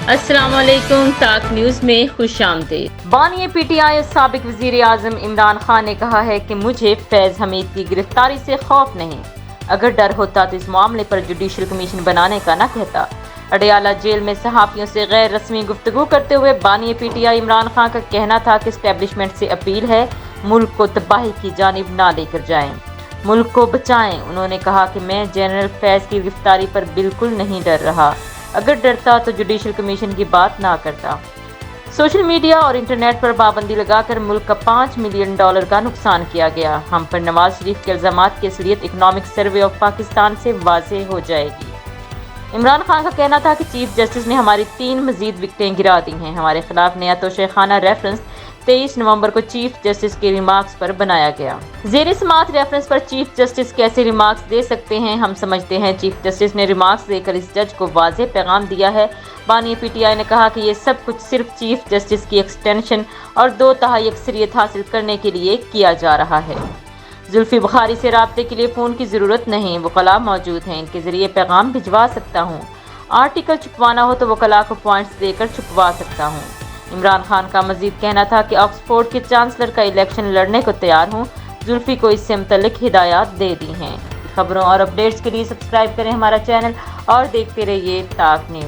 अस्सलाम वालेकुम। ताक न्यूज़ में खुश आमदीद। बानी PTI साबिक वज़ीर आज़म इमरान खान ने कहा है कि मुझे फैज़ हमीद की गिरफ्तारी से खौफ नहीं, अगर डर होता तो इस मामले पर जुडिशल कमीशन बनाने का न कहता। अडयाला जेल में सहाफ़ियों से गैर रस्मी गुफ्तगू करते हुए बानी PTI इमरान खान का कहना था कि एस्टेब्लिशमेंट से अपील है, मुल्क को तबाही की जानिब ना लेकर जाएं, मुल्क को बचाएं। उन्होंने कहा कि मैं जनरल फैज़ की गिरफ्तारी पर बिल्कुल नहीं डर रहा, अगर डरता तो जुडिशल कमीशन की बात ना करता। सोशल मीडिया और इंटरनेट पर पाबंदी लगाकर मुल्क का $5 मिलियन का नुकसान किया गया। हम पर नवाज शरीफ के इल्जामात की असलियत इकनॉमिक सर्वे ऑफ पाकिस्तान से वाज़ेह हो जाएगी। इमरान खान का कहना था कि चीफ जस्टिस ने हमारी 3 मजीद विकटें गिरा दी हैं। हमारे खिलाफ नया तोशाखाना रेफरेंस 23 नवंबर को चीफ जस्टिस के रिमार्क्स पर बनाया गया। ज़ेर समाअत रेफरेंस पर चीफ जस्टिस कैसे रिमार्क्स दे सकते हैं, हम समझते हैं चीफ जस्टिस ने रिमार्क्स देकर इस जज को वाज़ेह पैगाम दिया है। बानी PTI ने कहा कि ये सब कुछ सिर्फ चीफ जस्टिस की एक्सटेंशन और 2 तिहाई अक्सरियत हासिल करने के लिए किया जा रहा है। जुल्फी बुखारी से राब्ते के लिए फ़ोन की ज़रूरत नहीं, वकला मौजूद हैं, इनके ज़रिए पैगाम भिजवा सकता हूँ। आर्टिकल छुपवाना हो तो वकला को पॉइंट्स देकर छुपवा सकता हूँ। इमरान खान का मजीद कहना था कि ऑक्सफोर्ड के चांसलर का इलेक्शन लड़ने को तैयार हूँ, जुल्फी को इससे मुतल्लिक हिदायत दे दी हैं। खबरों और अपडेट्स के लिए सब्सक्राइब करें हमारा चैनल और देखते रहिए ताक न्यूज़।